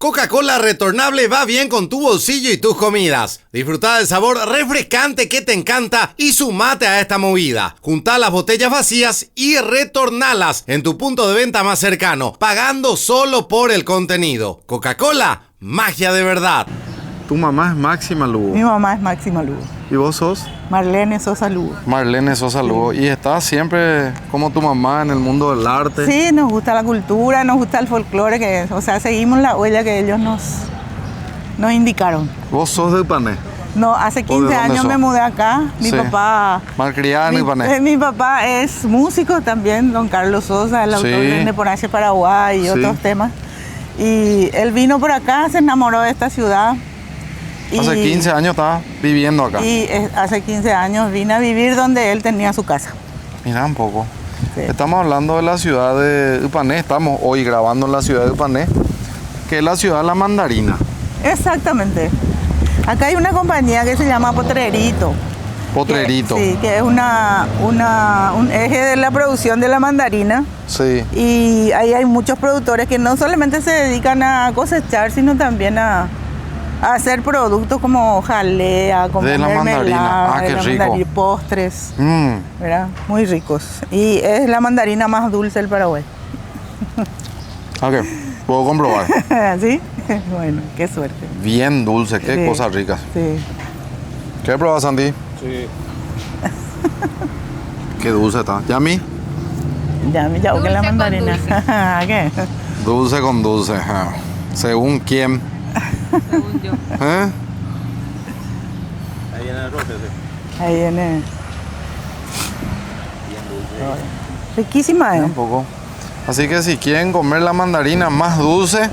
Coca-Cola retornable va bien con tu bolsillo y tus comidas. Disfruta del sabor refrescante que te encanta y sumate a esta movida. Junta las botellas vacías y retornalas en tu punto de venta más cercano, pagando solo por el contenido. Coca-Cola, magia de verdad. Tu mamá es Máxima Lugo. Mi mamá es Máxima Lugo. ¿Y vos sos? Marlene Sosa Lugo. Marlene Sosa Lugo. ¿Y estás siempre como tu mamá en el mundo del arte? Sí, nos gusta la cultura, nos gusta el folclore, seguimos la huella que ellos nos indicaron. ¿Vos sos de Ipané? No, hace 15 años me mudé acá. Mi papá... Malcriada en Ipané. Mi papá es músico también, don Carlos Sosa, el autor de Neponache Paraguay y otros temas. Y él vino por acá, se enamoró de esta ciudad. Hace 15 años estaba viviendo acá. Y hace 15 años vine a vivir donde él tenía su casa. Mira un poco. Sí. Estamos hablando de la ciudad de Ipané. Estamos hoy grabando en la ciudad de Ipané, que es la ciudad de la mandarina. Exactamente. Acá hay una compañía que se llama Potrerito. Potrerito. Sí, que es un eje de la producción de la mandarina. Sí. Y ahí hay muchos productores que no solamente se dedican a cosechar, sino también a hacer productos como jalea, como de la mandarina. Ah, qué rico. Postres, ¿verdad? Muy ricos. Y es la mandarina más dulce del Paraguay. Ok, puedo comprobar. ¿Sí? Bueno, qué suerte. Bien dulce, qué cosas ricas. Sí. ¿Qué pruebas, Sandy? Sí. Qué dulce está. ¿Yami? Yami, ya que la mandarina. ¿Qué? Dulce con dulce. ¿Según quién? Según yo. ¿Eh? Ahí viene el roce, sí. Ahí viene. Bien dulce. Riquísima, ¿eh? Un poco. Así que si quieren comer la mandarina más dulce,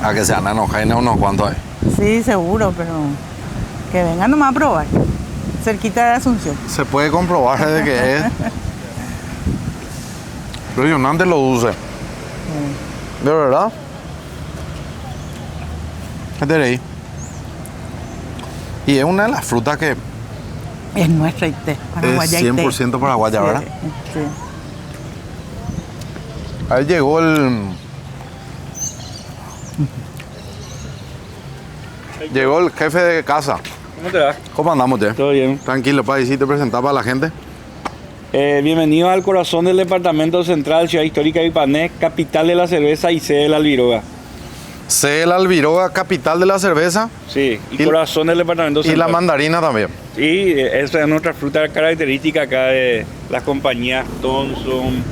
a que se van a enojar unos cuantos ahí. Sí, seguro, pero que vengan nomás a probar. Cerquita de Asunción. Se puede comprobar desde que es impresionante lo dulce. ¿De verdad? ¿Qué te leí? Y es una de las frutas que es nuestra es 100% paraguaya, ¿verdad? Sí. Ahí llegó Llegó el jefe de casa. ¿Cómo te va? ¿Cómo andamos, Che? Todo bien. Tranquilo, pa, y si te presentás para la gente. Bienvenido al corazón del departamento central, Ciudad Histórica de Ipané, capital de la cerveza y sede de la Albiroga. Sede de la Albiroga, capital de la cerveza. Sí, y corazón del departamento central. Y la mandarina también. Sí, esa es nuestra fruta característica acá de las compañías Thompson,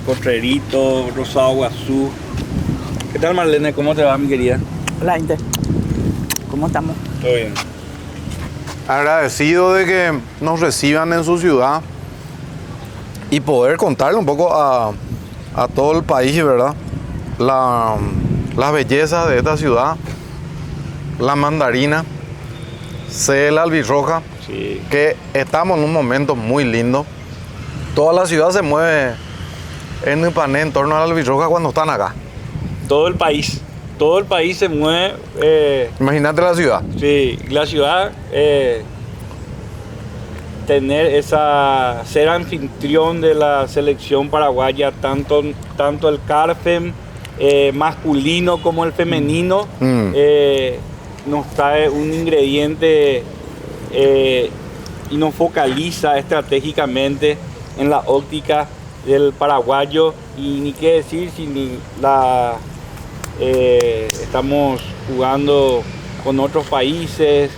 Potrerito, Rosado Guazú. ¿Qué tal, Marlene? ¿Cómo te va, mi querida? Hola, Inte. ¿Cómo estamos? Todo bien. Agradecido de que nos reciban en su ciudad y poder contarle un poco a todo el país, ¿verdad? Las bellezas de esta ciudad, la mandarina, sede de la albirroja, Sí. que estamos en un momento muy lindo. Toda la ciudad se mueve en Ipané en torno a la albirroja cuando están acá. Todo el país se mueve. Imagínate la ciudad. Sí, la ciudad, ser anfitrión de la selección paraguaya, tanto el CARFEM masculino como el femenino, nos trae un ingrediente y nos focaliza estratégicamente en la óptica del paraguayo, y ni qué decir si estamos jugando con otros países,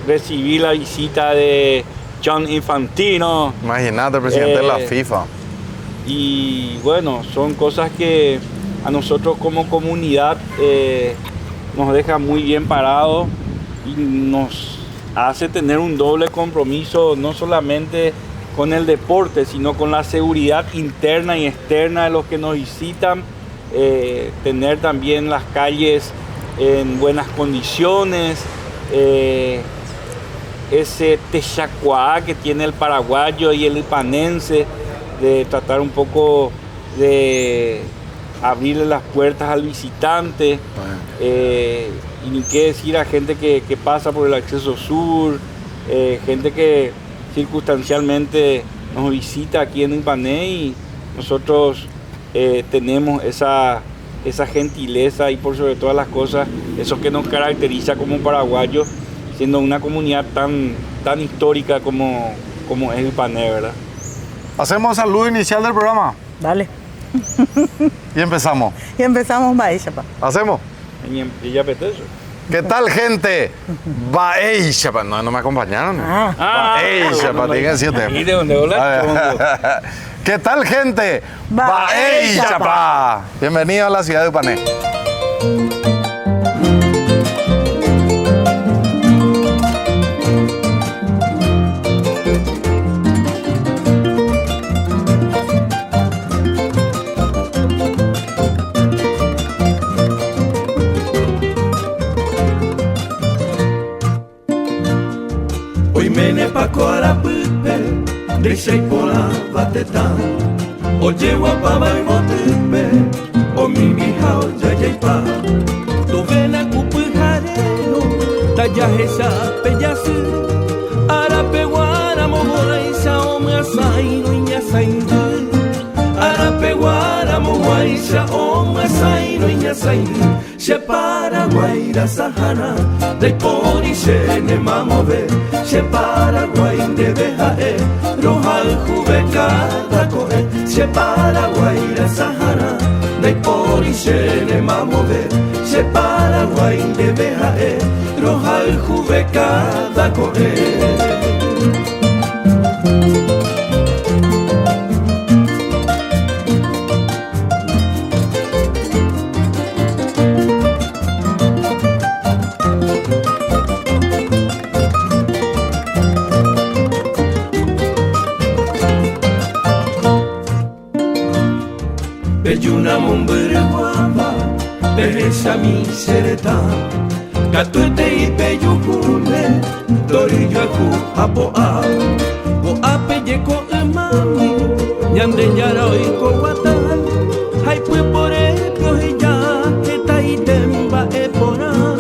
recibí la visita de John Infantino. Imagínate, el presidente de la FIFA. Y bueno, son cosas que a nosotros como comunidad nos deja muy bien parados y nos hace tener un doble compromiso, no solamente con el deporte, sino con la seguridad interna y externa de los que nos visitan. Tener también las calles en buenas condiciones, ese techacuá que tiene el paraguayo y el ipanense, de tratar un poco de abrirle las puertas al visitante, y ni qué decir a gente que pasa por el acceso sur, gente que circunstancialmente nos visita aquí en Ipané, y nosotros tenemos esa esa gentileza y por sobre todas las cosas, eso que nos caracteriza como paraguayos, siendo una comunidad tan histórica como es Ipané, ¿verdad? Hacemos saludo inicial del programa. Dale. Y empezamos. Y empezamos, Baishapa. ¿Hacemos? Y ya petezo. ¿Qué tal, gente? Baishapa. No me acompañaron. Baishapa, tiene que decirte. ¿Y de dónde hola? ¿Qué tal, gente? Baishapa. Bienvenido a la ciudad de Ipané. Deixei pola vatetan Oye wapaba y motepe O mimi hao jayaipa Tovena kupu jareno Tayahesa peyasu Arapeguara mohola isa omra saino inya saindu Arapeguara mohola isa omra saino inya saindu She Paraguaira sahana Dei pori she ne mamove She Paraguay de bejae Rohal jubecada coe She Paraguaira sahana Dei pori she ne mamove She Paraguay de bejae Rohal jubecada coe Belluna mumbere guava, behesa mi sereta, catuete y peyucule, dorillo aku apoa, boa pelleco emami, ñande ñara oiko guatal, hay pues por epio ella, eta y temba epona,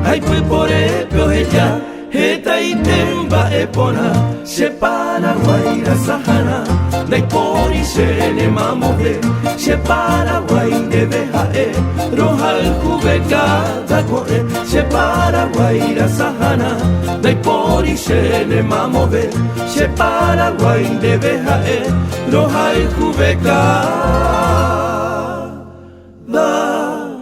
hay pues por epio ella, eta y temba epona, se Paraguaira sahana, dai pori se ne mamove, se Paraguay de bejae, rohal jubecada coe, se Paraguaira sahana, dai pori se ne mamove, se Paraguay de bejae, rohal jubecada.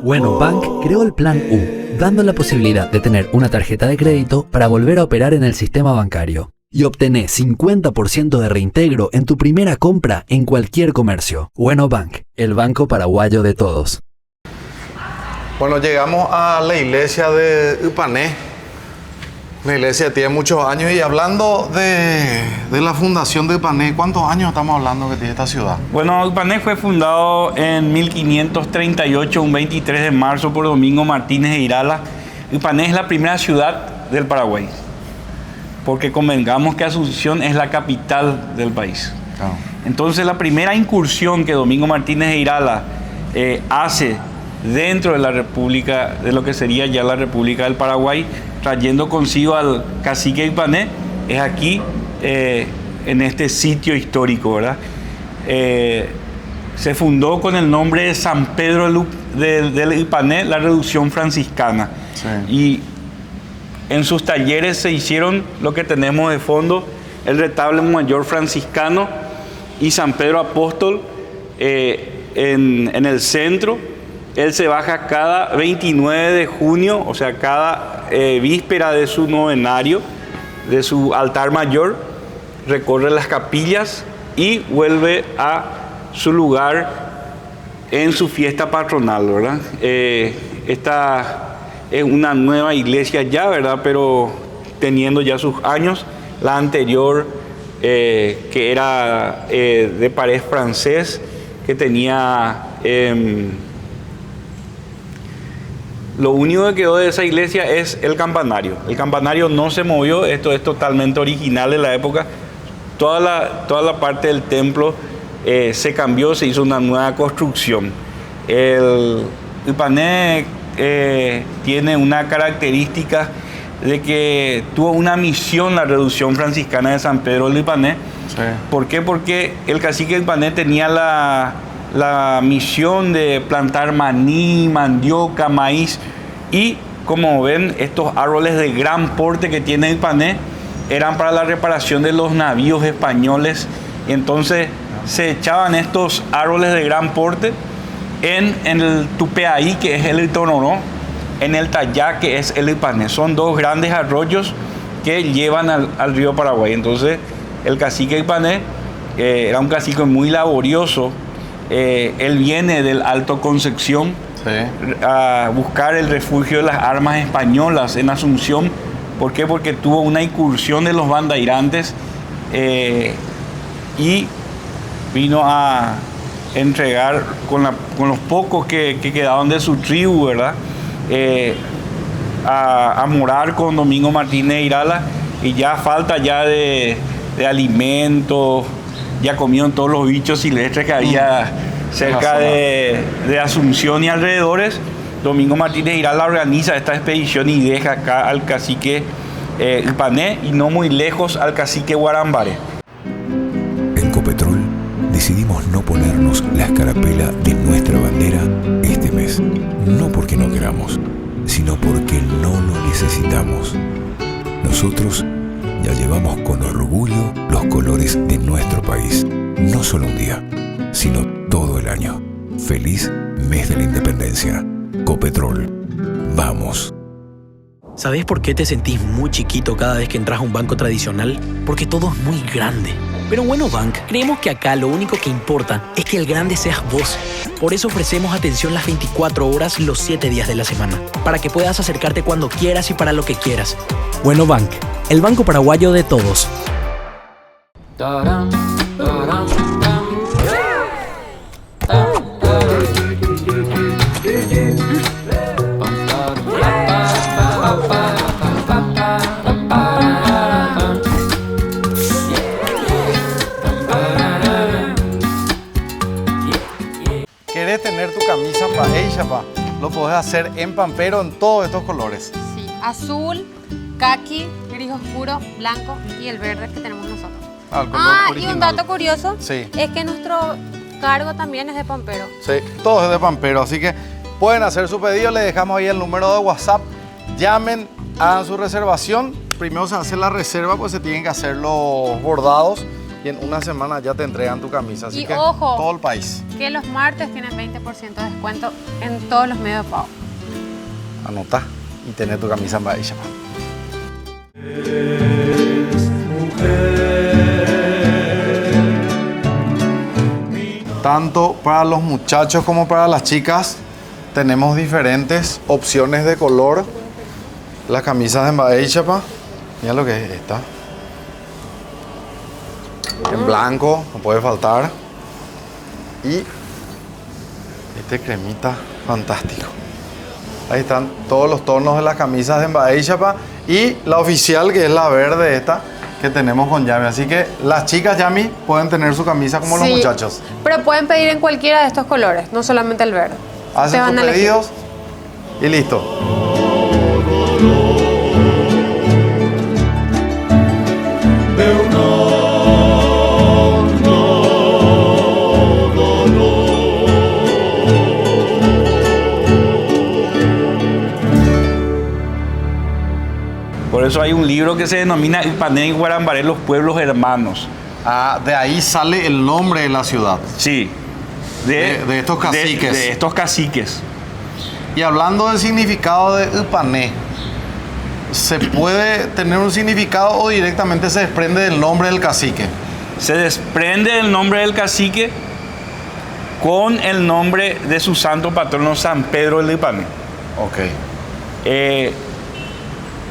Bueno Bank creó el Plan U, dando la posibilidad de tener una tarjeta de crédito para volver a operar en el sistema bancario. Y obtener 50% de reintegro en tu primera compra en cualquier comercio. Bueno Bank, el banco paraguayo de todos. Bueno, llegamos a la iglesia de Ipané. La iglesia tiene muchos años y hablando de la fundación de Ipané, ¿cuántos años estamos hablando que tiene esta ciudad? Bueno, Ipané fue fundado en 1538, un 23 de marzo, por Domingo Martínez de Irala. Ipané es la primera ciudad del Paraguay, porque convengamos que Asunción es la capital del país. Claro. Entonces la primera incursión que Domingo Martínez de Irala hace dentro de la República, de lo que sería ya la República del Paraguay, trayendo consigo al cacique Ipané, es aquí, en este sitio histórico, ¿verdad? Se fundó con el nombre de San Pedro del Ipané, la reducción franciscana. Sí. Y en sus talleres se hicieron lo que tenemos de fondo, el retablo mayor franciscano y San Pedro Apóstol en el centro. Él se baja cada 29 de junio, o sea, cada víspera de su novenario, de su altar mayor, recorre las capillas y vuelve a su lugar en su fiesta patronal, ¿verdad? Esta es una nueva iglesia ya, ¿verdad? Pero teniendo ya sus años. La anterior, que era de pared francés, que tenía... lo único que quedó de esa iglesia es el campanario. El campanario no se movió, esto es totalmente original de la época. Toda la parte del templo se cambió, se hizo una nueva construcción. El Ipané tiene una característica de que tuvo una misión la reducción franciscana de San Pedro del Ipané. Sí. ¿Por qué? Porque el cacique Ipané tenía la misión de plantar maní, mandioca, maíz y, como ven, estos árboles de gran porte que tiene Ipané eran para la reparación de los navíos españoles. Entonces se echaban estos árboles de gran porte en el Tupeaí, que es el Itororó, en el Tayá, que es el Ipané. Son dos grandes arroyos que llevan al río Paraguay. Entonces el cacique Ipané era un cacique muy laborioso. Él viene del Alto Concepción, sí, a buscar el refugio de las armas españolas en Asunción. ¿Por qué? Porque tuvo una incursión de los bandeirantes y vino a entregar con los pocos que quedaban de su tribu, ¿verdad? A morar con Domingo Martínez Irala, y ya falta ya de alimentos, ya comieron todos los bichos silvestres que había cerca de Asunción y alrededores. Domingo Martínez Irala organiza esta expedición y deja acá al cacique Ipané, y no muy lejos al cacique Guarambaré. En Copetrol decidimos no ponernos la escarapela de nuestra bandera este mes. No porque no queramos, sino porque no lo necesitamos. Nosotros ya llevamos con orgullo los colores de nuestro país. No solo un día, sino todo el año. Feliz mes de la Independencia. Copetrol. Vamos. ¿Sabés por qué te sentís muy chiquito cada vez que entras a un banco tradicional? Porque todo es muy grande. Pero en Bueno Bank creemos que acá lo único que importa es que el grande seas vos. Por eso ofrecemos atención las 24 horas, los 7 días de la semana, para que puedas acercarte cuando quieras y para lo que quieras. Bueno Bank, el banco paraguayo de todos. ¿Querés tener tu camisa Baeixapa? Lo podés hacer en Pampero en todos estos colores. Sí, azul, caqui, gris oscuro, blanco y el verde que tenemos nosotros. El color original. Y un dato curioso, sí, es que nuestro cargo también es de Pampero. Sí, todo es de Pampero, así que pueden hacer su pedido, les dejamos ahí el número de WhatsApp, llamen, hagan su reservación. Primero se hace la reserva, pues se tienen que hacer los bordados y en una semana ya te entregan tu camisa, así que ojo, todo el país. Que los martes tienen 20% de descuento en todos los medios de pago. Anota y tener tu camisa en Baeixapa. Tanto para los muchachos como para las chicas tenemos diferentes opciones de color. Las camisas en Baeixapa, mira lo que es esta. En blanco, no puede faltar. Y este cremita fantástico. Ahí están todos los tonos de las camisas de Baeixapa y la oficial, que es la verde esta que tenemos con Yami. Así que las chicas Yami pueden tener su camisa como los muchachos. Pero pueden pedir en cualquiera de estos colores, no solamente el verde. Hacen sus pedidos y listo. Por eso hay un libro que se denomina Ipané y Guarambaré, los pueblos hermanos. De ahí sale el nombre de la ciudad. Sí. De estos caciques. De estos caciques. Y hablando del significado de Ipané, ¿se puede tener un significado o directamente se desprende del nombre del cacique? Se desprende del nombre del cacique con el nombre de su santo patrono San Pedro de Ipané. Ok.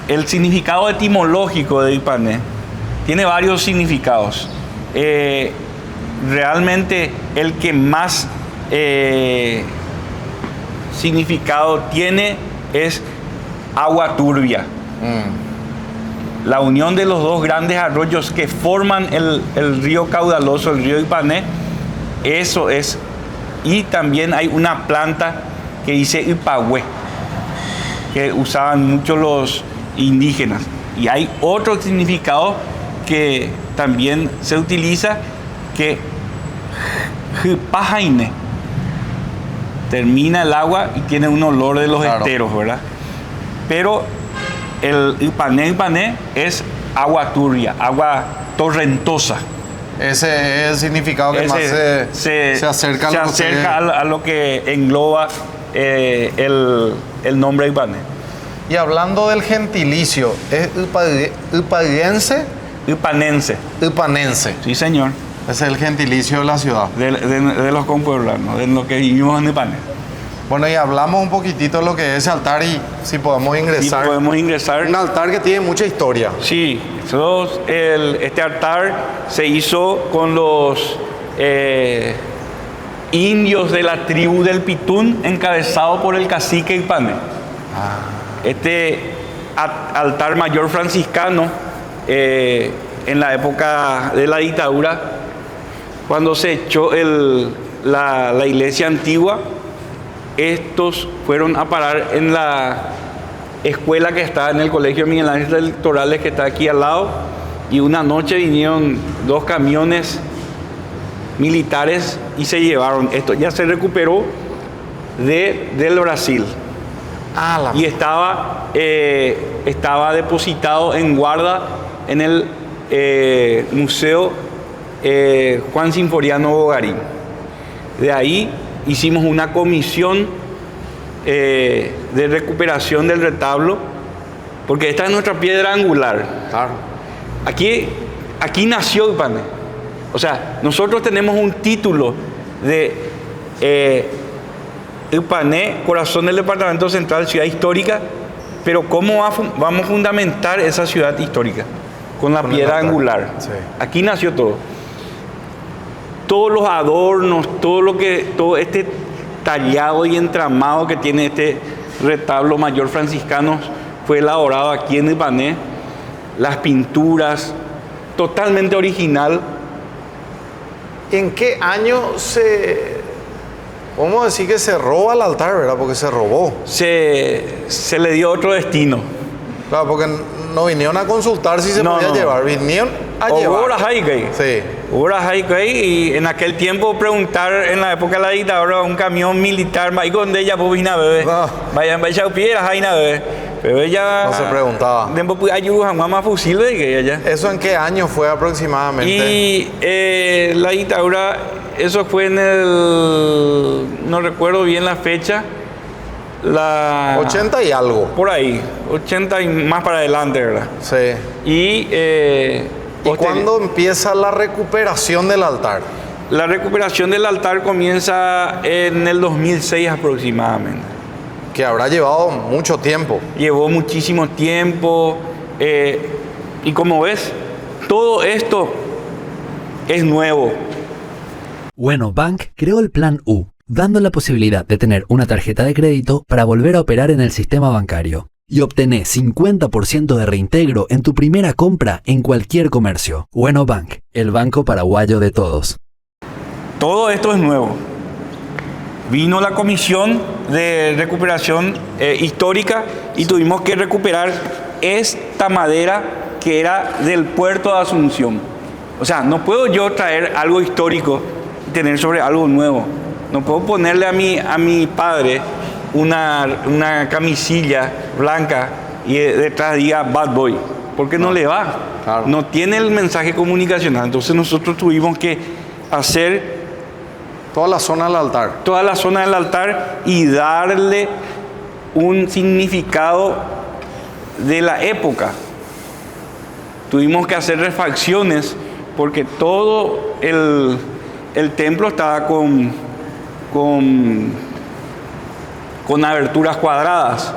El significado etimológico de Ipané tiene varios significados. Realmente el que más significado tiene es agua turbia. La unión de los dos grandes arroyos que forman el río caudaloso, el río Ipané, eso es. Y también hay una planta que dice Ipagüe, que usaban mucho los indígenas. Y hay otro significado que también se utiliza, que Jipajaine, termina el agua y tiene un olor de los esteros, ¿verdad? Pero el Ipané es agua turbia, agua torrentosa. Ese es el significado que más se acerca a lo que engloba el nombre Ipané. Y hablando del gentilicio, ¿es ipaguense? Ipanense. Ipanense. Sí, señor. Ese es el gentilicio de la ciudad. De los compueblanos, de los que vivimos en Ipané. Bueno, y hablamos un poquitito de lo que es ese altar y si podemos ingresar. Sí, podemos ingresar. Un altar que tiene mucha historia. Sí, este altar se hizo con los indios de la tribu del Pitún, encabezado por el cacique Ipané. Este altar mayor franciscano, en la época de la dictadura, cuando se echó la iglesia antigua, estos fueron a parar en la escuela que está en el Colegio Miguel Ángel Electorales, que está aquí al lado, y una noche vinieron 2 camiones militares y se llevaron. Esto ya se recuperó del Brasil. Y estaba depositado en guarda en el Museo Juan Sinforiano Bogarín. De ahí hicimos una comisión de recuperación del retablo, porque esta es nuestra piedra angular. Claro. Aquí nació Ipané. O sea, nosotros tenemos un título de Ipané, corazón del departamento central, ciudad histórica, pero ¿cómo vamos a fundamentar esa ciudad histórica? Con la piedra angular. Sí. Aquí nació todo. Todos los adornos, todo este tallado y entramado que tiene este retablo mayor franciscano fue elaborado aquí en Ipané. Las pinturas, totalmente original. ¿En qué año podemos decir que se roba el altar, verdad? Porque se robó. Se le dio otro destino. Claro, porque no vinieron a consultar si se podía llevar, vinieron a llevar. Y en aquel tiempo preguntar, en la época de la dictadura, un camión militar, ¿y dónde ella bobina bebé? Vayan a piedras, ahí nada bebé. Pero ella no se preguntaba. ¿Eso en qué año fue aproximadamente? Y la dictadura, eso fue no recuerdo bien la fecha. 80 y algo. Por ahí, 80 y más para adelante, ¿verdad? Sí. ¿Y cuándo empieza la recuperación del altar? La recuperación del altar comienza en el 2006 aproximadamente. Que habrá llevado mucho tiempo. Llevó muchísimo tiempo. Y como ves, todo esto es nuevo. Bueno Bank creó el Plan U, dando la posibilidad de tener una tarjeta de crédito para volver a operar en el sistema bancario. Y obtener 50% de reintegro en tu primera compra en cualquier comercio. Bueno Bank, el banco paraguayo de todos. Todo esto es nuevo. Vino la comisión de recuperación histórica y tuvimos que recuperar esta madera que era del puerto de Asunción. O sea, no puedo yo traer algo histórico y tener sobre algo nuevo. No puedo ponerle a mi padre una camisilla blanca y detrás diga Bad Boy, porque no le va. Claro. No tiene el mensaje comunicacional. Entonces nosotros tuvimos que hacer toda la zona del altar. Toda la zona del altar y darle un significado de la época. Tuvimos que hacer refacciones porque todo el templo estaba con aberturas cuadradas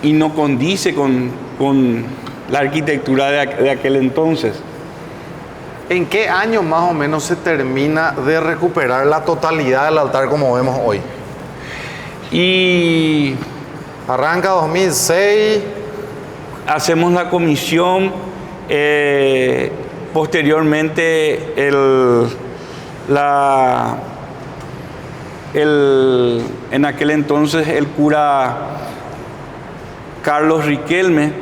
y no condice con la arquitectura de aquel entonces. ¿En qué año más o menos se termina de recuperar la totalidad del altar como vemos hoy? Y arranca 2006. Hacemos la comisión, posteriormente en aquel entonces el cura Carlos Riquelme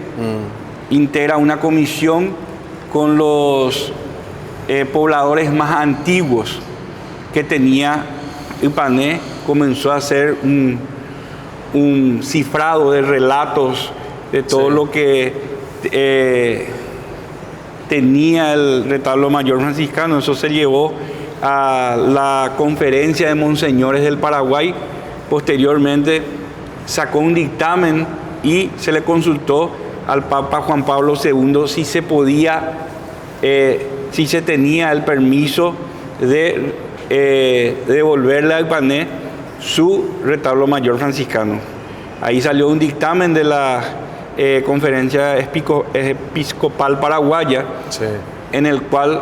integra una comisión con los pobladores más antiguos que tenía Ipané comenzó a hacer un cifrado de relatos de todo lo que tenía el retablo mayor franciscano. Eso se llevó a la conferencia de monseñores del Paraguay. Posteriormente sacó un dictamen y se le consultó al Papa Juan Pablo II si se podía, si se tenía el permiso de devolverle a Ipané su retablo mayor franciscano. Ahí salió un dictamen de la conferencia episcopal paraguaya, en el cual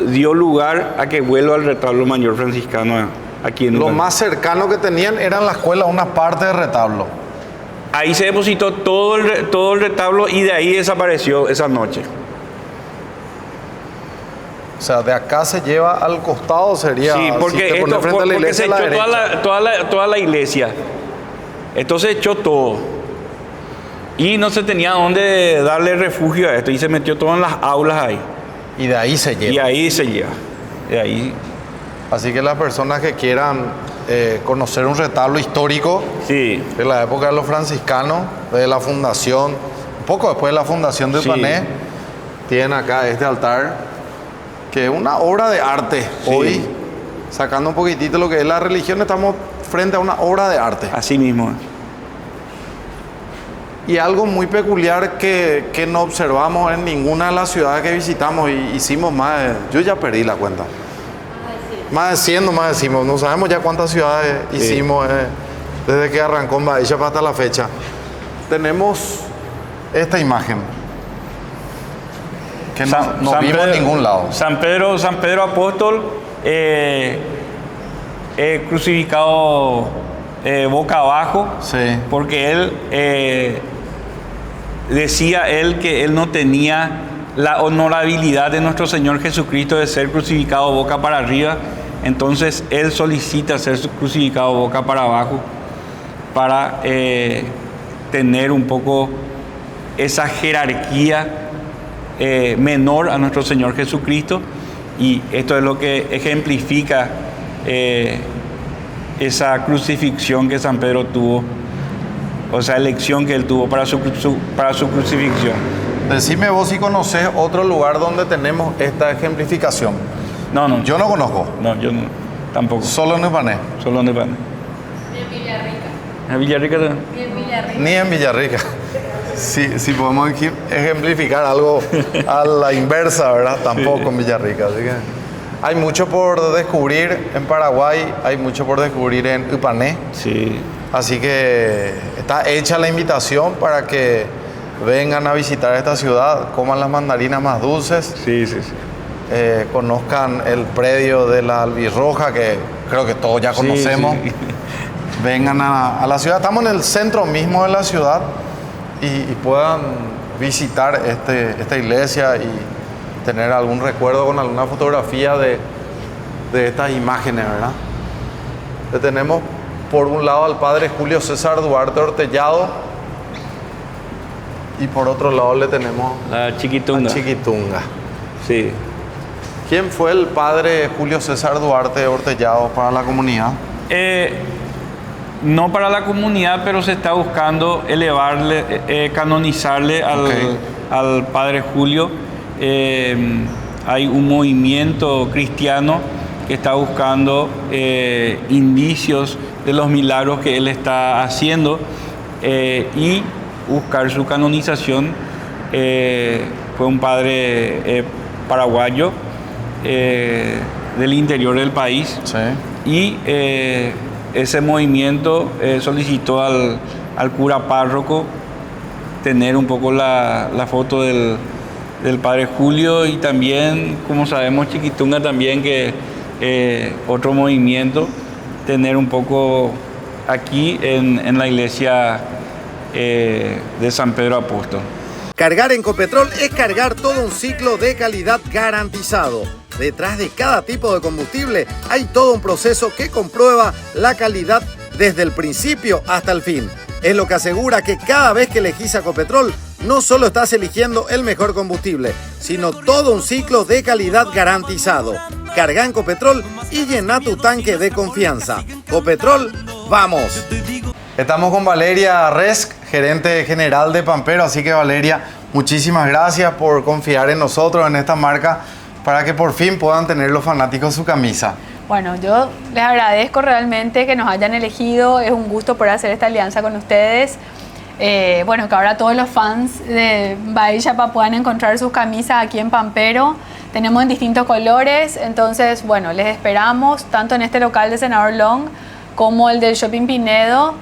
dio lugar a que vuelva el retablo mayor franciscano aquí en Lo más cercano que tenían eran la escuela, una parte del retablo. Ahí se depositó todo el retablo y de ahí desapareció esa noche. O sea, de acá se lleva al costado, sería... Sí, porque, porque se echó toda la iglesia. Esto se echó todo. Y no se tenía dónde darle refugio a esto. Y se metió todo en las aulas ahí. Y de ahí se lleva. Y ahí se lleva. De ahí. Así que las personas que quieran conocer un retablo histórico de la época de los franciscanos, de la fundación, un poco después de la fundación de Ipané, tienen acá este altar, que es una obra de arte. Hoy, sacando un poquitito lo que es la religión, estamos frente a una obra de arte. Así mismo. Y algo muy peculiar que no observamos en ninguna de las ciudades que visitamos, y hicimos más de, yo ya perdí la cuenta. Más de 100 nomás decimos, no sabemos ya cuántas ciudades hicimos desde que arrancó en Baixapa hasta la fecha. Tenemos esta imagen que no vimos en ningún lado. San Pedro Apóstol, crucificado boca abajo, porque él decía que él no tenía la honorabilidad de nuestro Señor Jesucristo de ser crucificado boca para arriba. Entonces él solicita ser crucificado boca para abajo para tener un poco esa jerarquía menor a nuestro Señor Jesucristo, y esto es lo que ejemplifica esa crucifixión que San Pedro tuvo, o sea, elección que él tuvo para su crucifixión. Decime vos si conocés otro lugar donde tenemos esta ejemplificación. No. Yo no conozco. No, yo no, tampoco. Solo en Ipané. Solo en Ipané. Ni en Villarrica. ¿En Villarrica también? Ni en Villarrica. Ni en Villarrica. Si podemos ejemplificar algo a la inversa, ¿verdad? Tampoco en Villarrica. Así que hay mucho por descubrir en Paraguay, hay mucho por descubrir en Ipané. Sí. Así que está hecha la invitación para que vengan a visitar esta ciudad, coman las mandarinas más dulces. Sí. Conozcan el predio de la Albirroja, que creo que todos ya conocemos. Sí. Vengan a la ciudad. Estamos en el centro mismo de la ciudad y puedan visitar esta iglesia y tener algún recuerdo con alguna fotografía de estas imágenes, ¿verdad? Le tenemos por un lado al padre Julio César Duarte Ortellado y por otro lado le tenemos a Chiquitunga. Sí. ¿Quién fue el padre Julio César Duarte Ortellado para la comunidad? No para la comunidad, pero se está buscando elevarle, canonizarle al padre Julio. Hay un movimiento cristiano que está buscando indicios de los milagros que él está haciendo y buscar su canonización. Fue un padre paraguayo del interior del país, y ese movimiento solicitó al cura párroco tener un poco la foto del padre Julio, y también, como sabemos, Chiquitunga también, que otro movimiento, tener un poco aquí en la iglesia de San Pedro Apóstol. Cargar en Copetrol es cargar todo un ciclo de calidad garantizado. Detrás de cada tipo de combustible hay todo un proceso que comprueba la calidad desde el principio hasta el fin. Es lo que asegura que cada vez que elegís a Copetrol, no solo estás eligiendo el mejor combustible, sino todo un ciclo de calidad garantizado. carga en Copetrol y llena tu tanque de confianza. Copetrol, ¡vamos! Estamos con Valeria Resk, gerente general de Pampero, así que Valeria, muchísimas gracias por confiar en nosotros, en esta marca, para que por fin puedan tener los fanáticos su camisa. Bueno, yo les agradezco realmente que nos hayan elegido, es un gusto poder hacer esta alianza con ustedes. Bueno, que ahora todos los fans de Bahía Chapa puedan encontrar sus camisas aquí en Pampero. Tenemos en distintos colores, entonces, bueno, les esperamos tanto en este local de Senador Long como el del Shopping Pinedo.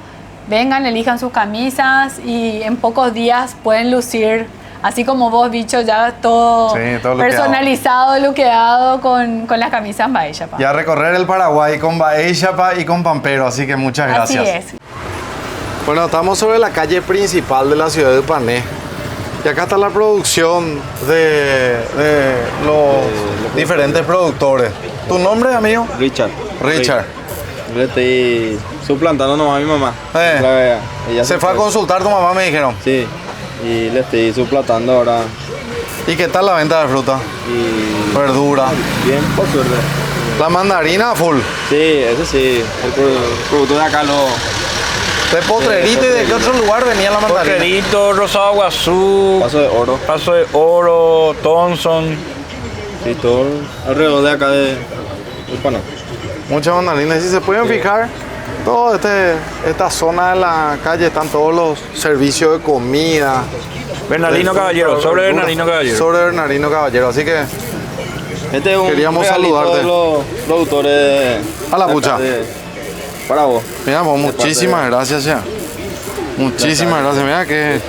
Vengan, elijan sus camisas y en pocos días pueden lucir, así como vos, bicho, ya todo personalizado, luqueado con las camisas Bahía Chapa. Y a recorrer el Paraguay con Bahía Chapa y con Pampero, así que muchas gracias. Así es. Bueno, estamos sobre la calle principal de la ciudad de Pané. Y acá está la producción de los diferentes productores. ¿Tu nombre, amigo? Richard. Richard. Le estoy suplantando nomás a mi mamá. Ella se fue a consultar tu mamá, me dijeron. Sí, y le estoy suplantando ahora. ¿Y qué tal la venta de fruta? Y verdura. Bien, por suerte. La mandarina full. Sí, eso sí. El producto de acá lo... ¿De Potrerito y de qué otro lugar venía la mandarina? Potrerito, Rosado Guazú, Paso de Oro, Thompson. Sí, todo alrededor de acá de Paná. Muchas mandarinas. Si se pueden fijar, toda esta zona de la calle están todos los servicios de comida. Bernardino Caballero, sobre Bernardino Caballero. Sobre Bernardino Caballero, así que este es un queríamos saludarte. De los productores a la pucha. Para vos. Mira, vos, muchísimas gracias ya. Muchísimas gracias. Mira que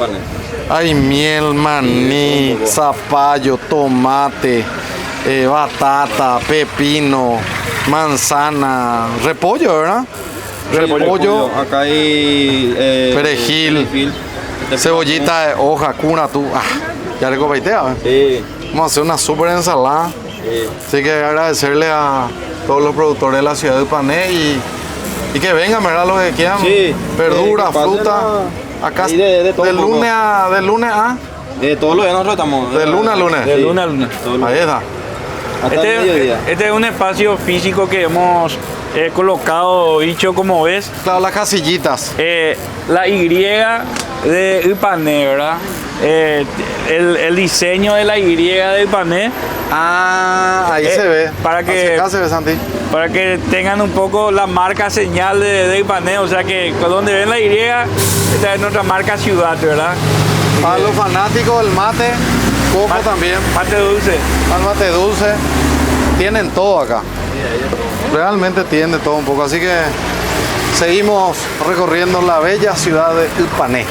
hay miel, maní, zapallo, tomate, batata, pepino, manzana, repollo, ¿verdad? Repollo. Acá hay perejil, cebollita de hoja, cuna, tú. Ya recopaitea. Sí. Vamos a hacer una súper ensalada. Sí. Así que agradecerle a todos los productores de la ciudad de Pané y que vengan, ¿verdad? Los que quieran. Sí. Verduras, fruta. Acá de todo de lunes a. Todos los días nosotros estamos. De lunes a lunes. De lunes a lunes. Ahí está. Este es un espacio físico que hemos colocado, dicho como ves. Claro, las casillitas. La Y de Ipané, ¿verdad? El diseño de la Y de Ipané. Ahí se ve. Acá se ve, Santi. Para que tengan un poco la marca señal de Ipané, o sea que donde ven la Y, esta es nuestra marca ciudad, ¿verdad? Para los fanáticos del mate, coco también. Mate dulce. Al mate dulce. Tienen todo acá. Realmente tienen de todo un poco. Así que seguimos recorriendo la bella ciudad de Ipané.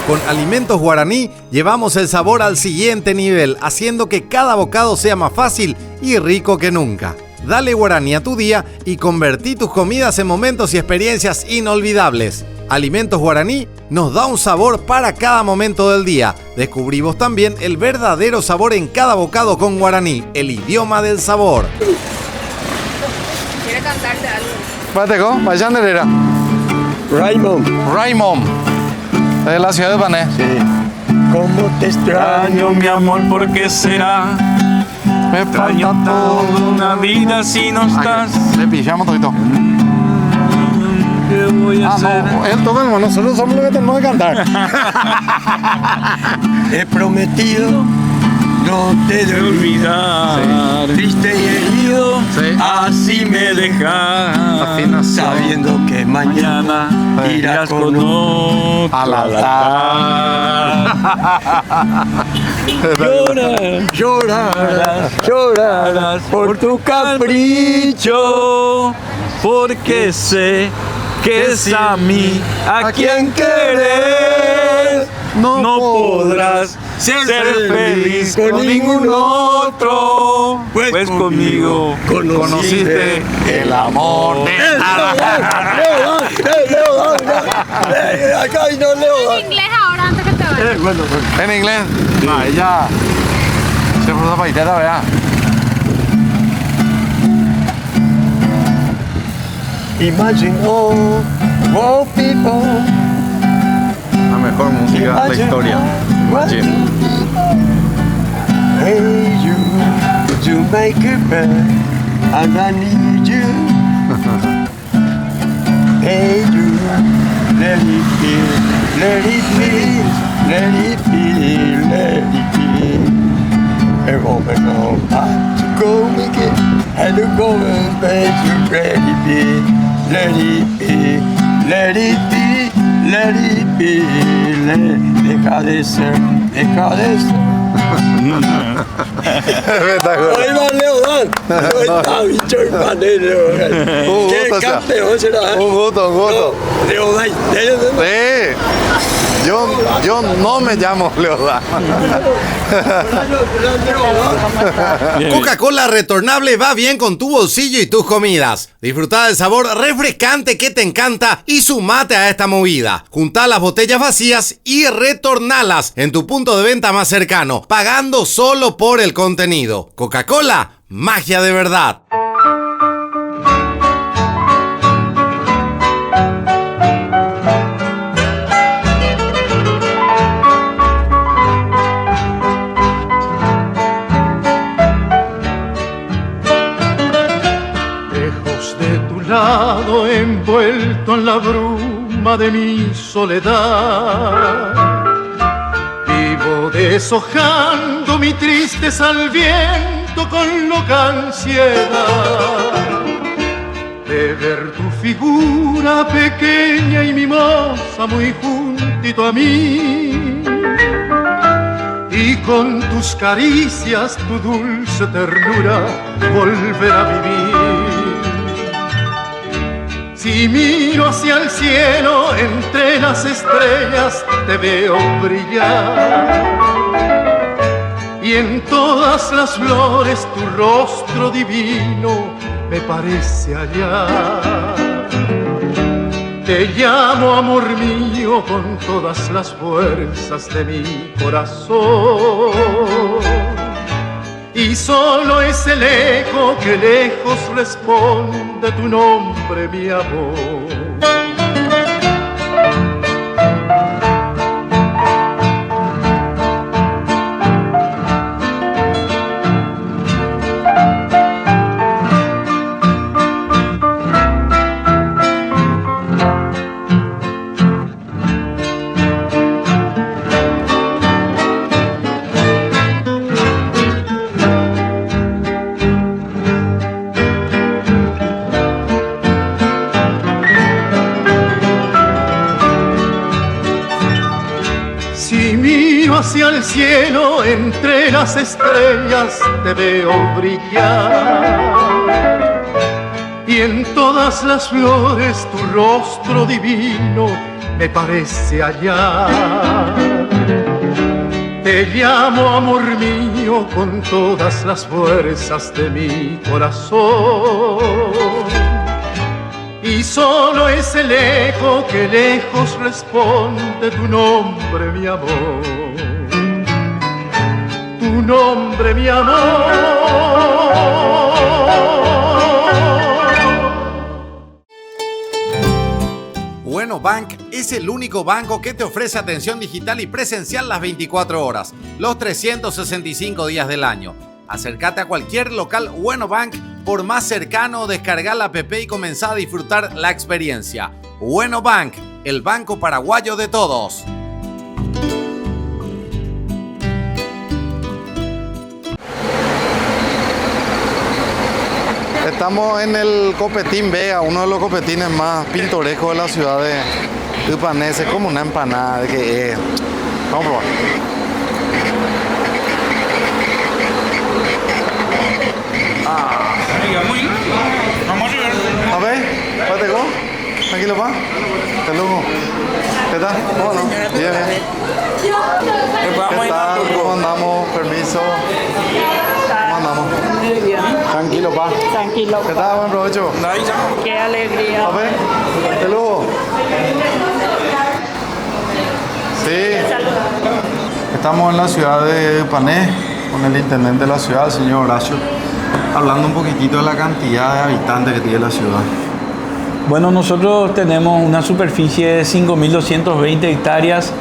Con Alimentos Guaraní llevamos el sabor al siguiente nivel, haciendo que cada bocado sea más fácil y rico que nunca. Dale Guaraní a tu día y convertí tus comidas en momentos y experiencias inolvidables. Alimentos Guaraní nos da un sabor para cada momento del día. Descubrimos también el verdadero sabor en cada bocado con Guaraní, el idioma del sabor. ¿Quiere cantarte algo? Pateco, vayan de era. Raymond. De la ciudad de Pané. Sí. ¿Cómo te extraño, mi amor? ¿Por qué será? Me extraño toda una vida si no estás. Le pillamos todito. ¿Qué voy a hacer? No, él toca, nosotros somos los que tenemos que cantar. He prometido no te de olvidar. Sí. Triste y herido, sí. Así me dejas, sabiendo que mañana irás con otro al altar. Llorarás por tu capricho, porque sé que es a mí a quien querés. No podrás ser feliz con ningún otro, pues conmigo conociste el amor de acá y no leo. En inglés ahora antes que te vayas. En inglés. Ella se puso paitera, ¿verdad? Imagine all people. La mejor música de la historia. Imagine. Hey you, could you make it better? and I need you. Hey you, let it be, let it be, let it be, let it be. And open up to go again, and to go and bed you let it be, let it be, let it be, let it be, deja de ser, deja de ser. Ahí va Leodán. Está bicho el panero. Qué campeón será. Un gusto. Leodán. Sí. Yo no me llamo Leodán. Coca-Cola retornable va bien con tu bolsillo y tus comidas. Disfruta del sabor refrescante que te encanta y sumate a esta movida. Junta las botellas vacías y retornalas en tu punto de venta más cercano, pagando solo por el contenido. Coca-Cola, magia de verdad. Envuelto en la bruma de mi soledad, vivo deshojando mi tristeza al viento con loca ansiedad de ver tu figura pequeña y mimosa muy juntito a mí, y con tus caricias, tu dulce ternura volver a vivir. Si miro hacia el cielo, entre las estrellas te veo brillar, y en todas las flores tu rostro divino me parece hallar. Te llamo, amor mío, con todas las fuerzas de mi corazón, y solo es el eco que lejos responde tu nombre, mi amor. Hacia el cielo, entre las estrellas te veo brillar, y en todas las flores tu rostro divino me parece hallar. Te llamo, amor mío, con todas las fuerzas de mi corazón, y solo es el eco que lejos responde tu nombre, mi amor. Tu nombre, mi amor. Bueno Bank es el único banco que te ofrece atención digital y presencial las 24 horas, los 365 días del año. Acércate a cualquier local Bueno Bank por más cercano, descargar la app y comenzar a disfrutar la experiencia. Bueno Bank, el banco paraguayo de todos. Estamos en el Copetín Vega, uno de los copetines más pintorescos de la ciudad de Ipané. Es como una empanada que es. Vamos a probar. A ver, ¿pate go? Tranquilo, pa. Hasta luego. ¿Qué tal? ¿Cómo no? Bien, bien. ¿Qué tal? ¿Cómo andamos? Permiso. ¿Cómo andamos? Muy bien. Tranquilo, pa. Tranquilo. ¿Qué tal? Buen provecho. Qué alegría. A ver, hasta luego. Sí. Estamos en la ciudad de Ipané con el intendente de la ciudad, el señor Horacio, hablando un poquitito de la cantidad de habitantes que tiene la ciudad. Bueno, nosotros tenemos una superficie de 5.220 hectáreas,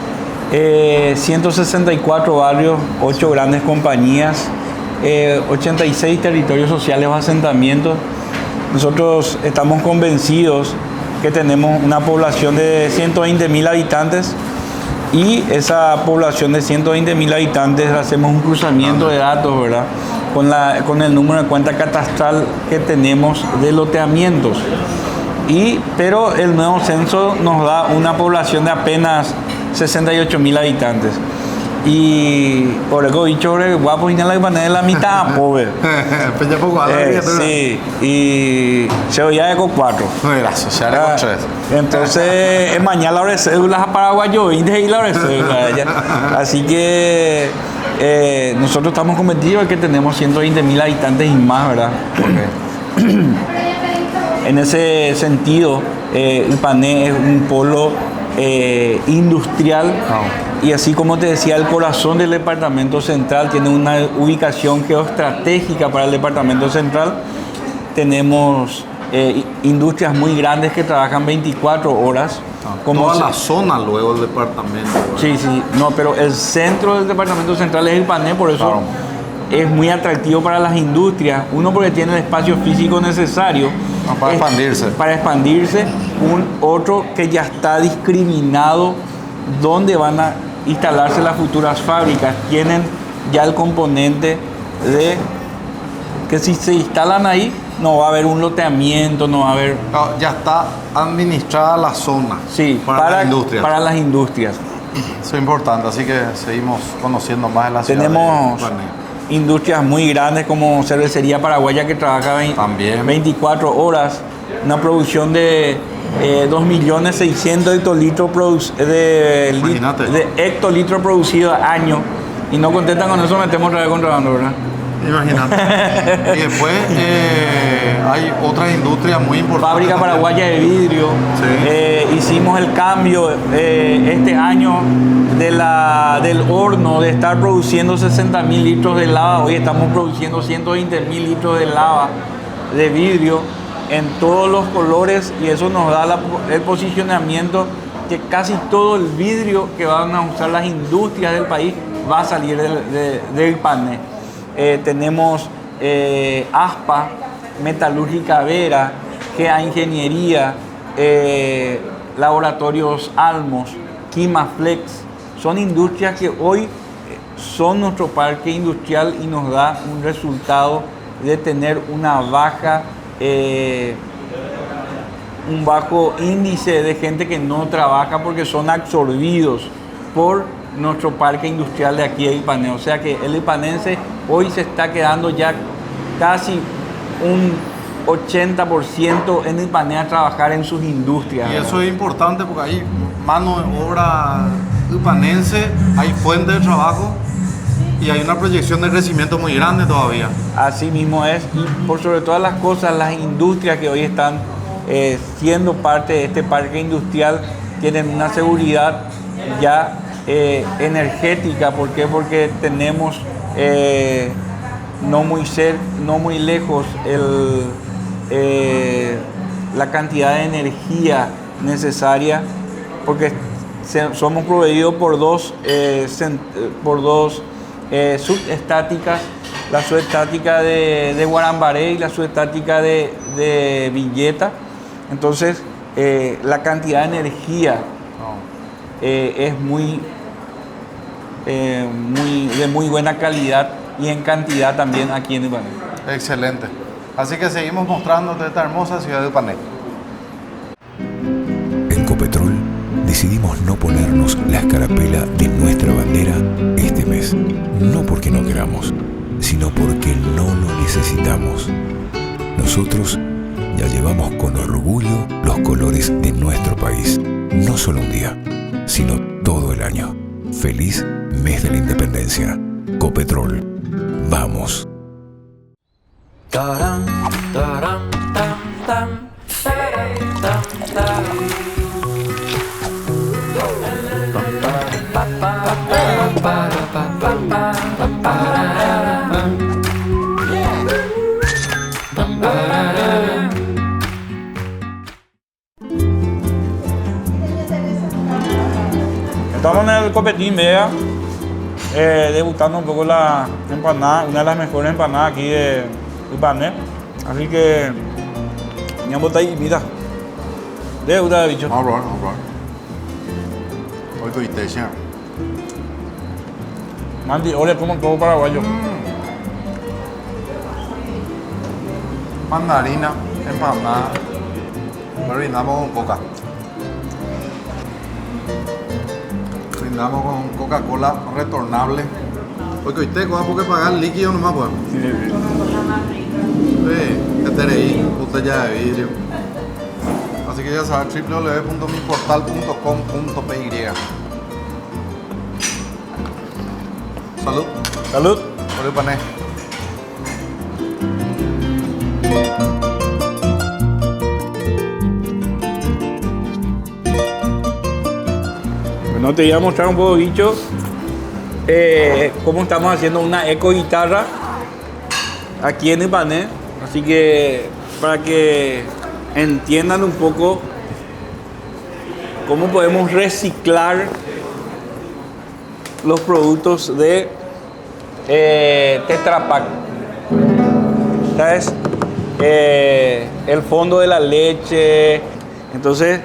164 barrios, 8 grandes compañías 86 territorios sociales o asentamientos. Nosotros estamos convencidos que tenemos una población de 120.000 habitantes y esa población de 120.000 habitantes hacemos un cruzamiento de datos, ¿verdad? Con el número de cuenta catastral que tenemos de loteamientos. Pero el nuevo censo nos da una población de apenas 68.000 habitantes. Y por eso dicho, guapo, y la ibanez de la mitad, pobre. Sí, y se oía de con 4. Gracias, se hará con 3. Entonces, mañana la hora de cédulas a Paraguayo, y la hora de cédulas. Así que nosotros estamos convencidos de que tenemos 120.000 habitantes y más, ¿verdad? Okay. En ese sentido, Ipané es un polo industrial. Y así como te decía, el corazón del departamento central tiene una ubicación geoestratégica para el departamento central. Tenemos industrias muy grandes que trabajan 24 horas. Toda la zona luego del departamento. Sí, no, pero el centro del departamento central es Ipané, por eso es muy atractivo para las industrias. Uno, porque tiene el espacio físico necesario para expandirse. Para expandirse. Otro, que ya está discriminado dónde van a instalarse las futuras fábricas. Tienen ya el componente de que si se instalan ahí no va a haber un loteamiento, no va a haber... No, ya está administrada la zona. Sí, para las industrias. Eso es importante, así que seguimos conociendo más de la ciudad. Tenemos industrias muy grandes como Cervecería Paraguaya, que trabaja 24 horas, una producción de 2.600.000 hectolitros de hectolitros producidos al año, y no contentan con eso, metemos otra vez contrabando, ¿verdad? Imagínate. Y después hay otras industrias muy importantes. Fábrica Paraguaya de vidrio. Sí. Hicimos el cambio este año del horno, de estar produciendo 60.000 litros de lava. Hoy estamos produciendo 120.000 litros de lava de vidrio en todos los colores, y eso nos da el posicionamiento que casi todo el vidrio que van a usar las industrias del país va a salir del Ipané. Tenemos ASPA, Metalúrgica Vera, GEA Ingeniería, Laboratorios Almos, Quimaflex. Son industrias que hoy son nuestro parque industrial y nos da un resultado de tener un bajo índice de gente que no trabaja, porque son absorbidos por nuestro parque industrial de aquí de Ipané. O sea que el ipanense hoy se está quedando ya casi un 80% en Ipané a trabajar en sus industrias. Y eso es importante porque hay mano de obra ipanense, hay fuente de trabajo y hay una proyección de crecimiento muy grande todavía. Así mismo es, y por sobre todas las cosas, las industrias que hoy están siendo parte de este parque industrial tienen una seguridad ya energética. ¿Por qué? Porque tenemos no muy lejos la cantidad de energía necesaria, porque somos proveídos por dos subestáticas, la subestática de Guarambaré y la subestática de Villeta. Entonces la cantidad de energía es de muy buena calidad y en cantidad también aquí en Ipané. Excelente. Así que seguimos mostrándote esta hermosa ciudad de Ipané. En Copetrol decidimos no ponernos la escarapela de nuestra bandera este mes. No porque no queramos, sino porque no lo necesitamos. Nosotros ya llevamos con orgullo los colores de nuestro país. No solo un día, sino todo el año. Feliz mes de la Independencia. Copetrol. Vamos. Taram, taram, tam, tam, taram, tam, tam. Estamos en el Copetín, vea. degustando un poco la empanada, una de las mejores empanadas aquí de Ipané. Así que, mi botella, mira. De una bicho. Vamos a probar, vamos a probar. Hoy con Itesia. Mandy, ole, como todo paraguayo. Mandarina, empanada. Lo brindamos con coca. Brindamos con Coca-Cola retornable. Porque usted coja porque pagar el líquido nomás pues. Sí, TRI, botella de vidrio. Así que ya sabes, www.miportal.com.py. Salud. Salud. Por el pané. Bueno, te voy a mostrar un poco, bicho, cómo estamos haciendo una eco guitarra aquí en Ipané. Así que para que entiendan un poco cómo podemos reciclar los productos de Tetra Pak. ¿Sabes? El fondo de la leche. Entonces,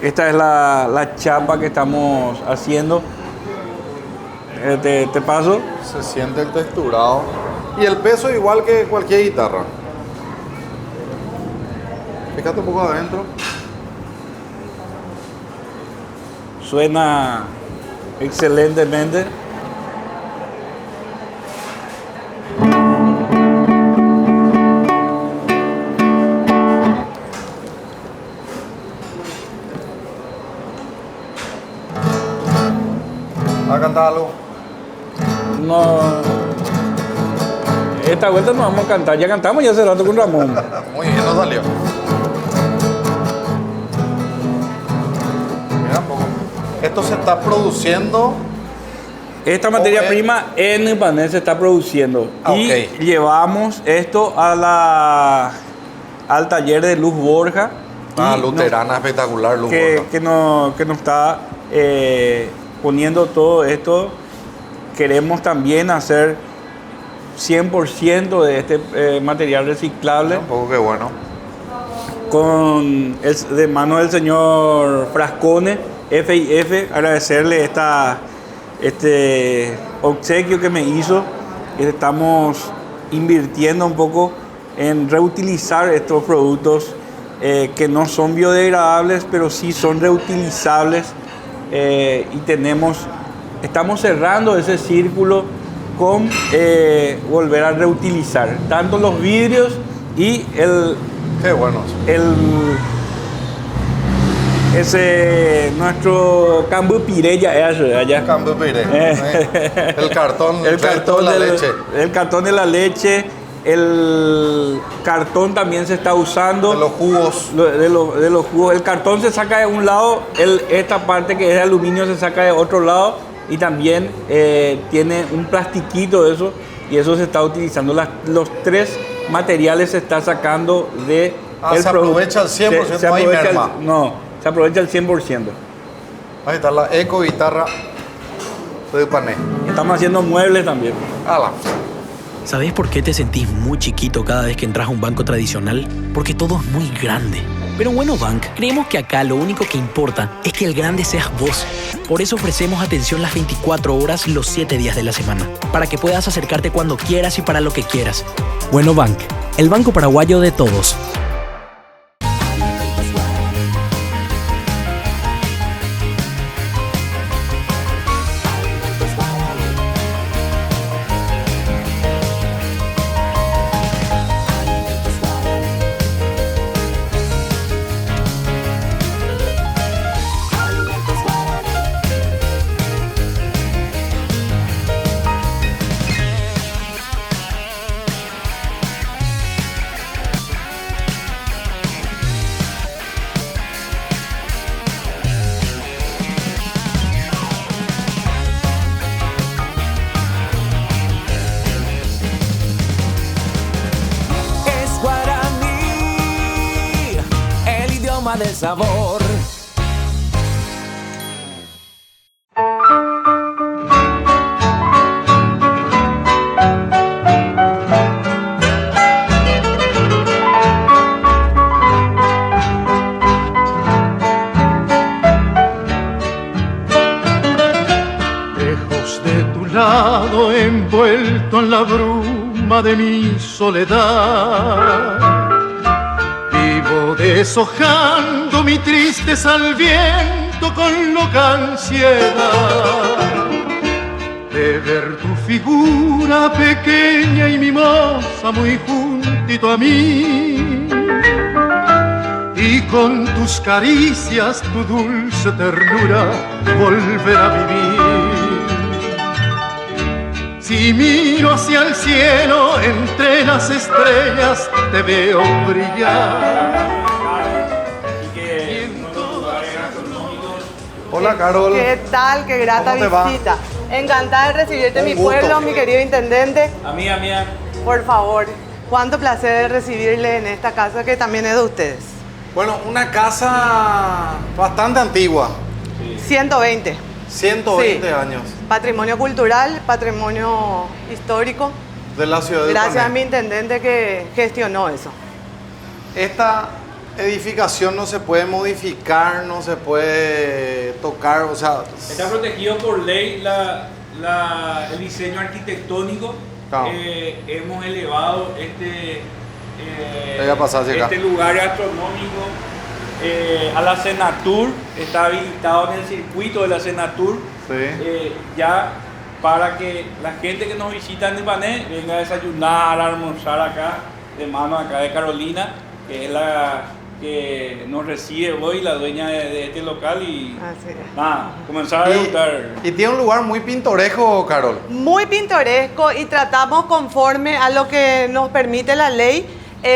esta es la chapa que estamos haciendo. Te paso. Se siente el texturado. Y el peso igual que cualquier guitarra. Fíjate un poco adentro. Suena excelentemente. ¿Va a cantar algo? No. Esta vuelta no vamos a cantar. Ya cantamos ya hace rato con Ramón. Muy bien, no salió. Mira un poco. Esto se está produciendo. Esta materia prima en Ipané se está produciendo. Y llevamos esto al taller de Luz Borja. Luterana espectacular, Luz Borja. Que nos está poniendo todo esto. Queremos también hacer 100% de este material reciclable. Un poco que bueno. De mano del señor Frascone, F&F, agradecerle este obsequio que me hizo. Estamos invirtiendo un poco en reutilizar estos productos que no son biodegradables, pero sí son reutilizables. Y estamos cerrando ese círculo con volver a reutilizar tanto los vidrios y qué bueno. Nuestro cambu pireya allá. Cambu pireya. El cartón de la leche. El cartón de la leche. El cartón también se está usando. De los jugos. De los jugos. El cartón se saca de un lado, esta parte que es de aluminio se saca de otro lado. Y también tiene un plastiquito de eso. Y eso se está utilizando. Los tres materiales se está sacando de. Se aprovecha al 100%, no hay merma. No, se aprovecha al 100%. Ahí está la eco guitarra de Ipané. Estamos haciendo muebles también. ¿Sabés por qué te sentís muy chiquito cada vez que entras a un banco tradicional? Porque todo es muy grande. Pero en Bueno Bank creemos que acá lo único que importa es que el grande seas vos. Por eso ofrecemos atención las 24 horas los 7 días de la semana, para que puedas acercarte cuando quieras y para lo que quieras. Bueno Bank, el banco paraguayo de todos. Del sabor. envuelto en la bruma de mi soledad. Vivo deshojando mi tristeza al viento con loca ansiedad de ver tu figura pequeña y mimosa muy juntito a mí, y con tus caricias, tu dulce ternura, volver a vivir. Si miro hacia el cielo, entre las estrellas te veo brillar. Hola, Carol. ¿Qué tal? Qué grata ¿Cómo te va? visita. Encantada de recibirte en mi Un gusto. pueblo, mi querido intendente. Amiga mía. Por favor, cuánto placer recibirle en esta casa que también es de ustedes. Bueno, una casa bastante antigua. 120. 120 Sí. años. Patrimonio cultural, patrimonio histórico. De la ciudad de Gracias a Upané. mi intendente que gestionó eso. Esta edificación no se puede modificar, no se puede tocar, o sea... Está protegido por ley el diseño arquitectónico. Claro. Hemos elevado este lugar gastronómico a la Senatur. Está habilitado en el circuito de la Senatur. Sí. Ya para que la gente que nos visita en Ibané venga a desayunar, a almorzar acá, de mano acá de Carolina, que es la que nos recibe hoy, la dueña de este local, y nada, comenzar a degustar. Y tiene un lugar muy pintoresco, Carol. Muy pintoresco, y tratamos, conforme a lo que nos permite la ley,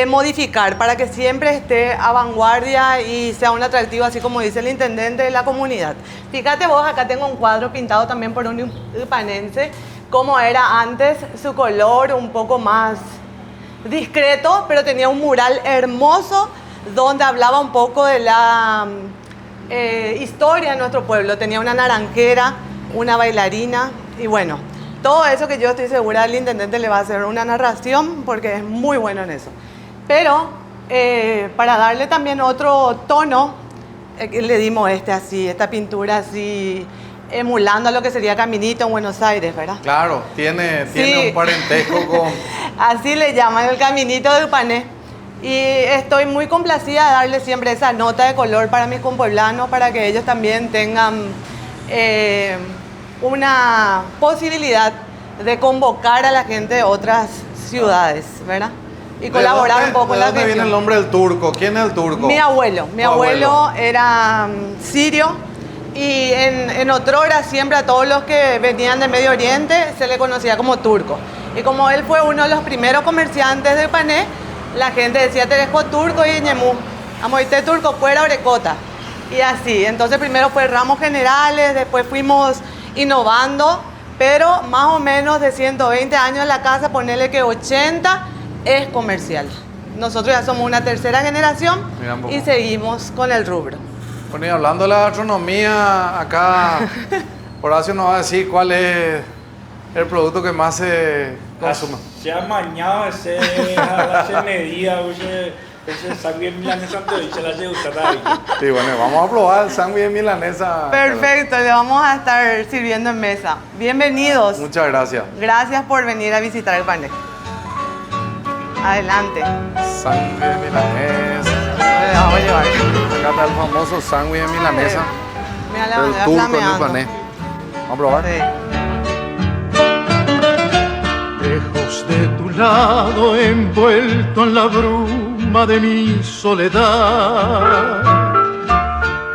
modificar para que siempre esté a vanguardia y sea un atractivo, así como dice el intendente, de la comunidad. Fíjate vos, acá tengo un cuadro pintado también por un ipanense, como era antes, su color un poco más discreto, pero tenía un mural hermoso donde hablaba un poco de la historia de nuestro pueblo. Tenía una naranjera, una bailarina, y bueno, todo eso que yo estoy segura el intendente le va a hacer una narración, porque es muy bueno en eso. Pero para darle también otro tono, le dimos esta pintura así, emulando a lo que sería Caminito en Buenos Aires, ¿verdad? Claro, tiene Sí. un parentesco con... Así le llaman, el Caminito de Upané. Y estoy muy complacida de darle siempre esa nota de color para mis compueblanos, para que ellos también tengan una posibilidad de convocar a la gente de otras ciudades, ¿verdad? Y colaborar un poco en la ¿De dónde viene el nombre del turco? ¿Quién es el turco? Mi abuelo. Mi abuelo era sirio, y en otrora siempre a todos los que venían de Medio Oriente se le conocía como turco. Y como él fue uno de los primeros comerciantes de Pané, la gente decía Teresco turco y ñemú. Amoite turco fuera orecota. Y así. Entonces primero fue ramos generales, después fuimos innovando, pero más o menos de 120 años en la casa, ponele que 80 es comercial. Nosotros ya somos una tercera generación y seguimos con el rubro. Bueno, y hablando de la gastronomía, acá Horacio nos va a decir cuál es el producto que más se consume. Se ha mañado ese medida, ese sándwich milanesa y se la hace gustar. Sí, bueno, vamos a probar el sándwich milanesa. Perfecto, le vamos a estar sirviendo en mesa. Bienvenidos. Muchas gracias. Gracias por venir a visitar el Pané. Adelante. Sándwich milanesa. Vamos a llevar. Acá está el famoso sándwich milanesa. Mira la del bandera turco en flameando. Ipané. Vamos a probar. Lejos de tu lado, envuelto en la bruma de mi soledad,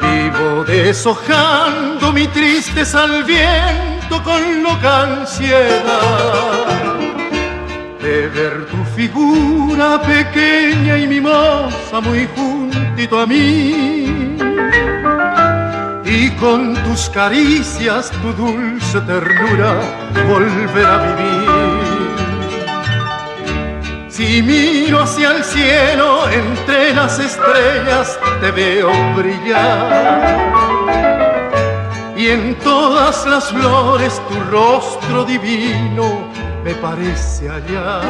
vivo deshojando mi tristeza al viento con loca ansiedad de ver tu figura pequeña y mimosa muy juntito a mí, y con tus caricias, tu dulce ternura, volver a vivir. Si miro hacia el cielo, entre las estrellas te veo brillar, y en todas las flores tu rostro divino me parece hallar.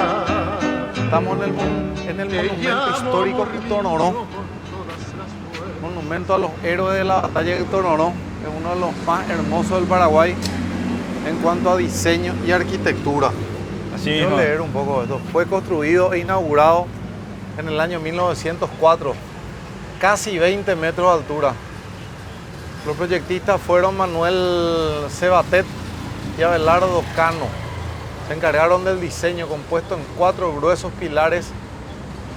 Estamos en el monumento histórico de Tororó. Monumento a los héroes de la batalla de Tororó. Es uno de los más hermosos del Paraguay. en cuanto a diseño y arquitectura. Así Quiero mismo. leer un poco de esto. Fue construido e inaugurado en el año 1904, casi 20 metros de altura. Los proyectistas fueron Manuel Cebatet y Abelardo Cano. Se encargaron del diseño, compuesto en 4 gruesos pilares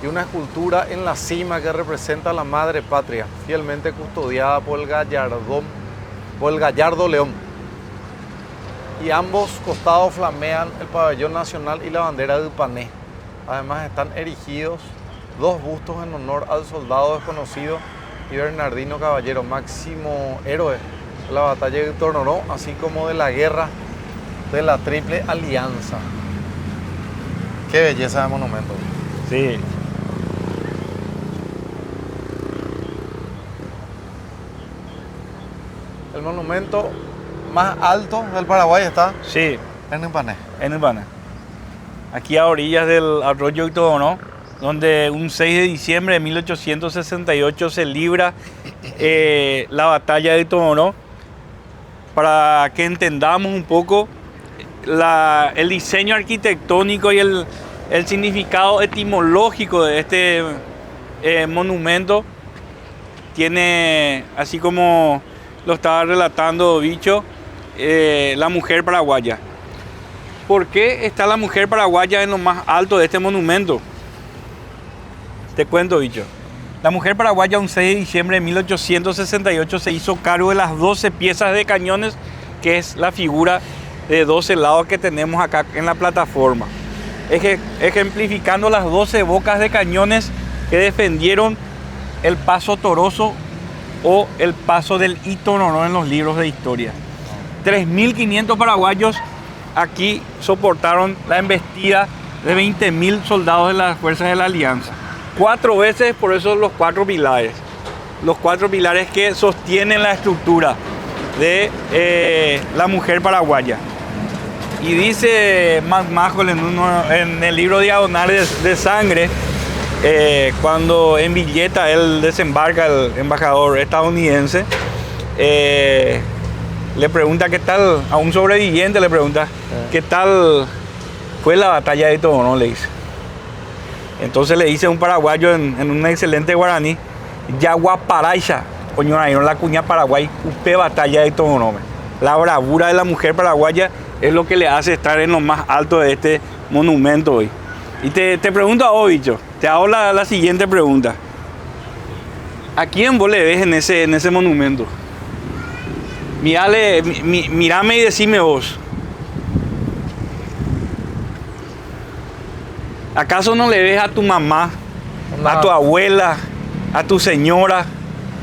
y una escultura en la cima que representa a la madre patria, fielmente custodiada por el gallardo león. Y ambos costados flamean el pabellón nacional y la bandera de Upané. Además están erigidos 2 bustos en honor al soldado desconocido y Bernardino Caballero, máximo héroe de la batalla de Tornoró, así como de la guerra de la Triple Alianza. Qué belleza de monumento. Sí. El monumento más alto del Paraguay está Sí, en Upané. en Urbana. Aquí a orillas del arroyo Itogonó, donde un 6 de diciembre de 1868 se libra la batalla de Itogonó. Para que entendamos un poco el diseño arquitectónico y el significado etimológico de este monumento, tiene, así como lo estaba relatando Bicho, la mujer paraguaya. ¿Por qué está la mujer paraguaya en lo más alto de este monumento? Te cuento, Bicho. La mujer paraguaya, un 6 de diciembre de 1868, se hizo cargo de las 12 piezas de cañones, que es la figura de 12 lados que tenemos acá en la plataforma. Ejemplificando las 12 bocas de cañones que defendieron el paso Toroso o el paso del Itogonó en los libros de historia. 3.500 paraguayos aquí soportaron la embestida de 20.000 soldados de las fuerzas de la Alianza. 4 veces, por eso los 4 pilares. Los 4 pilares que sostienen la estructura de la mujer paraguaya. Y dice McMahon en el libro Diagonales de Sangre, cuando en Villeta él desembarca, el embajador estadounidense, le pregunta qué tal, a un sobreviviente le pregunta, qué tal fue la batalla de Itogonó, le dice. Entonces le dice un paraguayo en un excelente guaraní, Yaguaparaisha, coño, la cuña Paraguay, upe batalla de Itogonó. La bravura de la mujer paraguaya es lo que le hace estar en lo más alto de este monumento hoy. Y te pregunto a vos, Bicho, te hago la siguiente pregunta. ¿A quién vos le ves en ese monumento? Mírame y decime vos. ¿Acaso no le ves a tu mamá, a tu abuela, a tu señora?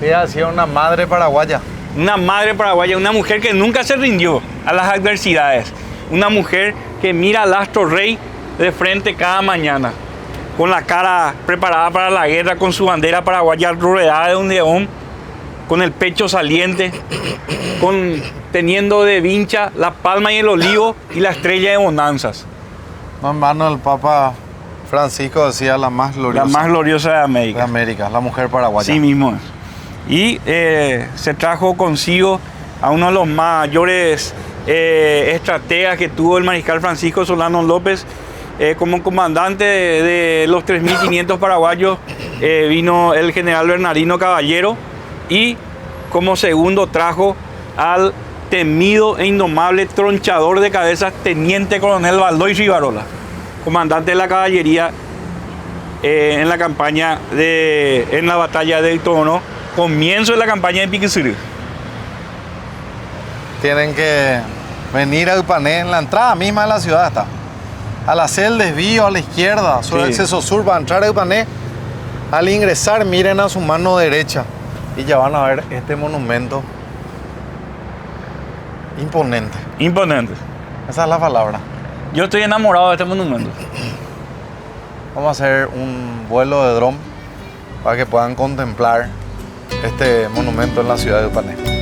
Ella ha sido una madre paraguaya. Una madre paraguaya, una mujer que nunca se rindió a las adversidades. Una mujer que mira al astro rey de frente cada mañana, con la cara preparada para la guerra, con su bandera paraguaya rodeada de un león, con el pecho saliente, teniendo de vincha la palma y el olivo y la estrella de bonanzas. No, hermano, el Papa Francisco decía la más gloriosa. La más gloriosa de América. De América, la mujer paraguaya. Sí mismo. Y se trajo consigo a uno de los mayores estrategas que tuvo el mariscal Francisco Solano López. Como comandante de los 3.500 paraguayos vino el general Bernardino Caballero, y como segundo trajo al temido e indomable tronchador de cabezas teniente coronel Baldoy Rivarola, comandante de la caballería en la campaña en la batalla de Itogonó, comienzo de la campaña de Piquizirú. Tienen que venir a Upané, en la entrada misma de la ciudad está. Al hacer el desvío a la izquierda sobre el acceso sur para entrar a Upané, al ingresar miren a su mano derecha y ya van a ver este monumento imponente. Imponente. Esa es la palabra. Yo estoy enamorado de este monumento. Vamos a hacer un vuelo de dron para que puedan contemplar este monumento en la ciudad de Upané.